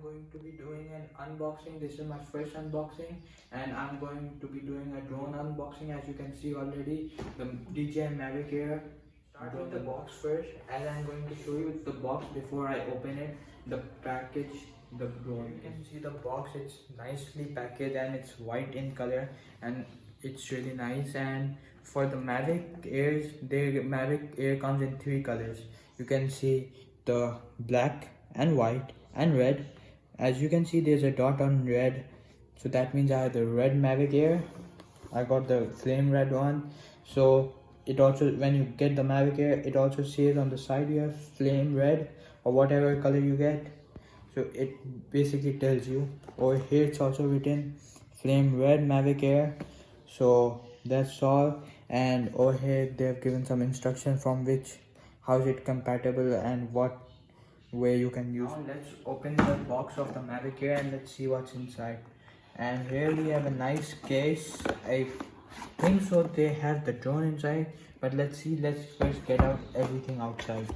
going to be doing an unboxing. This is my first unboxing, and I'm going to be doing a drone unboxing. As you can see already, the DJI Mavic Air. Start with the box first, and I'm going to show you the box before I open it. The package, the drone. You can see the box. It's nicely packaged and it's white in color, and it's really nice. And for the Mavic Airs, the Mavic Air comes in 3 colors. You can see the black and white and red. As you can see, there's a dot on red, so that means I have the red Mavic Air. I got the flame red one. So it also, when you get the Mavic Air, it also says on the side you have flame red or whatever color you get. So it basically tells you. Over here it's also written flame red Mavic Air. So that's all. And over here they have given some instruction from which how is it compatible and what way you can use. Now let's open the box of the Mavic Air and let's see what's inside. And here we have a nice case. I think so they have the drone inside, but let's see. Let's first get out everything outside.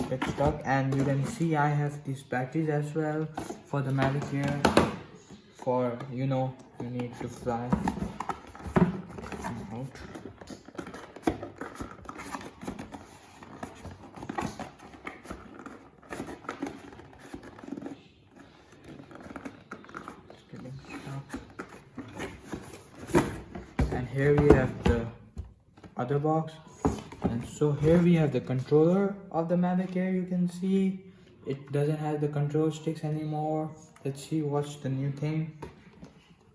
Get stuck, and you can see I have these batteries as well for the Mavic Air. For you need to fly out. And here we have the other box, and so here we have the controller of the Mavic Air. You can see it doesn't have the control sticks anymore. Let's see what's the new thing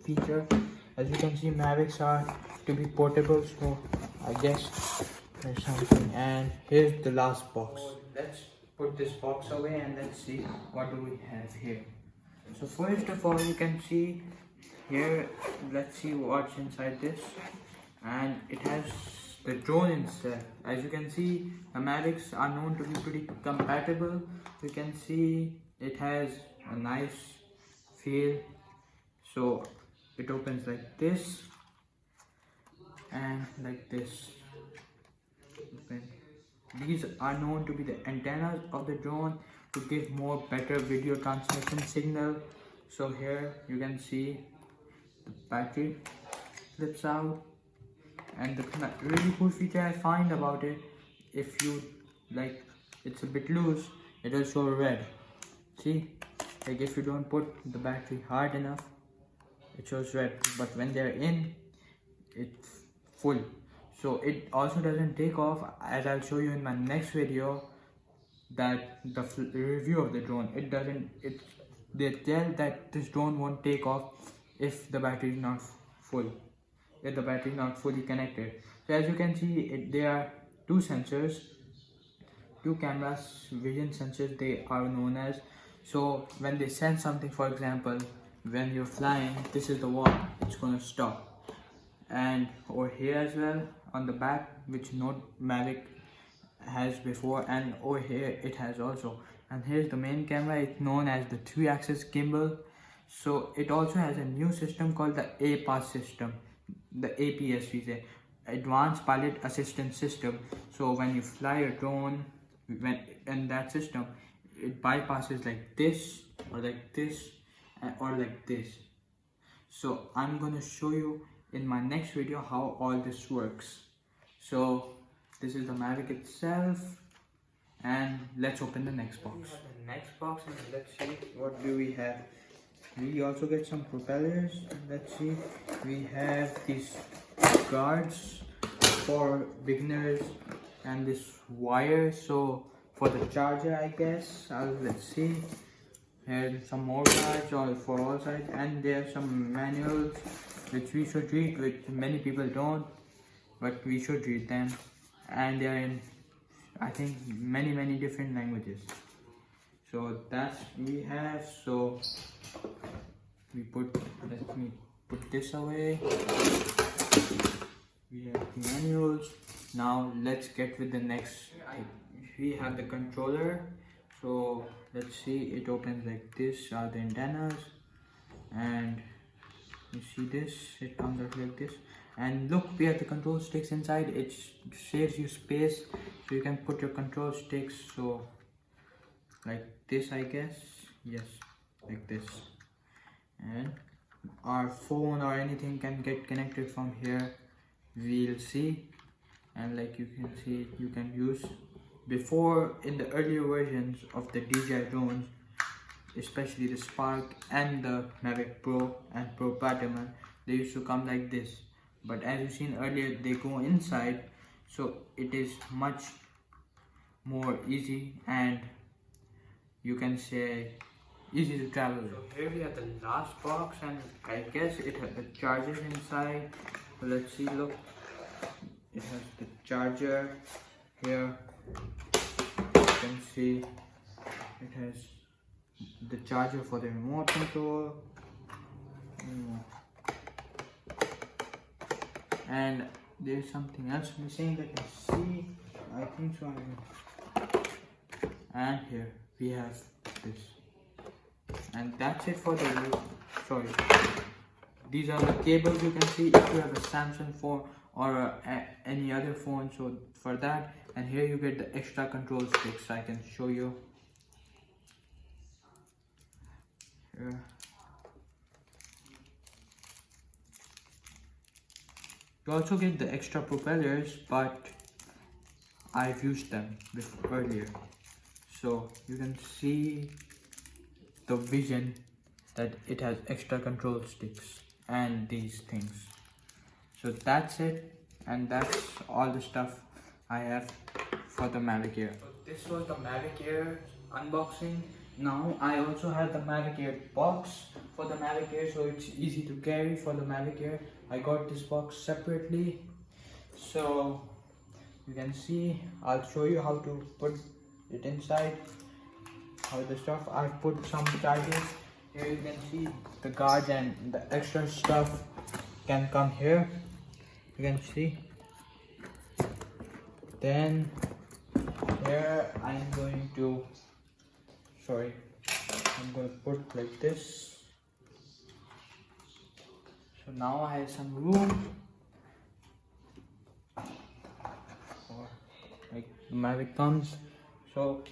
feature. As you can see, Mavics are to be portable, so I guess there's something. And here's the last box. Let's put this box away and let's see what do we have here. So first of all, you can see here, let's see what's inside this. And it has the drone itself. As you can see, the Mavics are known to be pretty compatible. You can see it has a nice feel. So it opens like this and like this. These are known to be the antennas of the drone to give more better video transmission signal. So here you can see the battery flips out, and the really cool feature I find about it, if you like, it's a bit loose, it will show red. See, like if you don't put the battery hard enough, it shows red, but when they're in, it's full. So it also doesn't take off, as I'll show you in my next video, that the review of the drone. They tell that this drone won't take off if the battery is not full, if the battery is not fully connected. So as you can see, there are 2 sensors, 2 cameras, vision sensors they are known as. So when they sense something, for example, when you're flying, this is the wall, it's gonna stop. And over here as well on the back, which no Mavic has before, and over here it has also. And here's the main camera. It's known as the 3-axis gimbal. So it also has a new system called the APAS system, the APS we say, Advanced Pilot Assistance System. So when you fly a drone, when in that system, it bypasses like this or like this or like this. So I'm gonna show you in my next video how all this works. So this is the Mavic itself, and let's open the next box. The next box, and let's see what do we have. We also get some propellers. Let's see, we have these guards for beginners and this wire, so for the charger I guess. Let's see, here's some more guards all for all sides, and there are some manuals which we should read, which many people don't, but we should read them, and they are in, I think, many different languages. So that's we have. So let me put this away. We have the manuals. Now let's get with the next thing. We have the controller. So let's see, it opens like this, are the antennas, and you see this, it comes out like this. And look, we have the control sticks inside. It saves you space, so you can put your control sticks. So like this, I guess. Yes, like this. And our phone or anything can get connected from here. We'll see. And like you can see, you can use, before in the earlier versions of the DJI drones, especially the Spark and the Mavic Pro and Pro Platinum, they used to come like this. But as you've seen earlier, they go inside, so it is much more easy and you can say easy to travel with. So here we have the last box, and I guess it has the chargers inside. So let's see, look, it has the charger here. You can see it has the charger for the remote control. And there's something else missing that you see. I think so. And here we have this. And that's it for the sorry. These are the cables you can see if you have a Samsung phone or any other phone. So for that, and here you get the extra control sticks. I can show you. Here. You also get the extra propellers, but I've used them before earlier, so you can see the vision that it has extra control sticks and these things. So that's it, and that's all the stuff I have for the Mavic Air. So this was the Mavic Air unboxing. Now I also have the Mavic Air box for the Mavic Air, so it's easy to carry for the Mavic Air. I got this box separately, so you can see. I'll show you how to put it inside. How the stuff, I've put some charges here. You can see the guards and the extra stuff can come here. You can see. Then here I'm going to put like this. So now I have some room for like the Mavic comes. So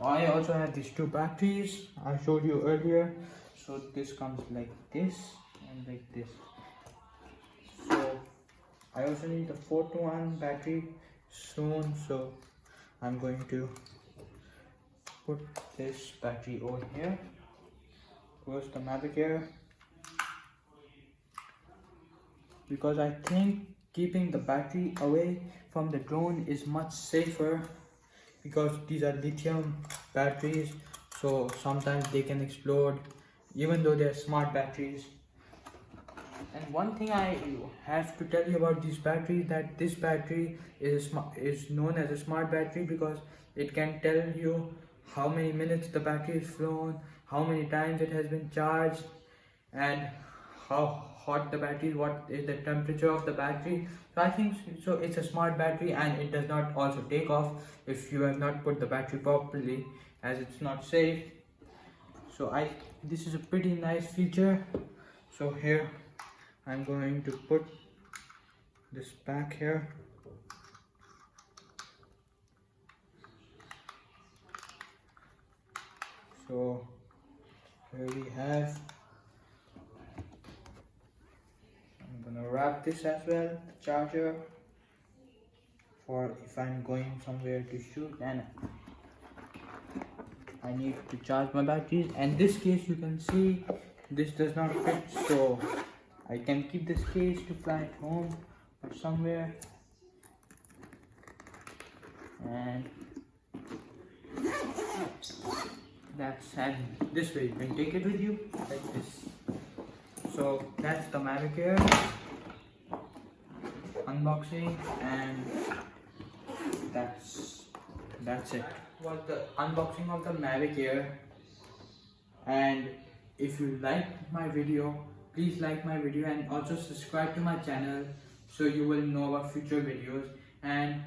I also have these two batteries I showed you earlier. So this comes like this and like this. So I also need the 4-to-1 battery soon, so I'm going to put this battery over here. Goes the Mavic Air, because I think keeping the battery away from the drone is much safer, because these are lithium batteries, so sometimes they can explode even though they're smart batteries. And one thing I have to tell you about this battery, that this battery is known as a smart battery because it can tell you how many minutes the battery is flown, how many times it has been charged, and how hot the battery is, what is the temperature of the battery. So I think so it's a smart battery, and it does not also take off if you have not put the battery properly, as it's not safe. So this is a pretty nice feature. So here I'm going to put this back here. So here we have, I'm gonna wrap this as well, the charger, for if I'm going somewhere to shoot and I need to charge my batteries. And this case, you can see this does not fit, so I can keep this case to fly at home or somewhere. And this way you can take it with you like this. So that's the Mavic Air unboxing, and that's it. Was the unboxing of the Mavic Air. And if you like my video, please like my video and also subscribe to my channel so you will know about future videos. And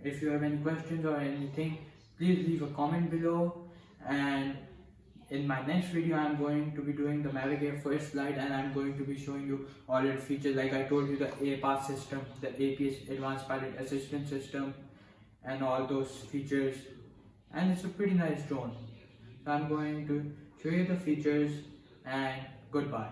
if you have any questions or anything, please leave a comment below. And in my next video, I'm going to be doing the Mavic Air first flight, and I'm going to be showing you all its features. Like I told you, the APAS system, the APS Advanced Pilot Assistance System, and all those features. And it's a pretty nice drone. So I'm going to show you the features, and goodbye.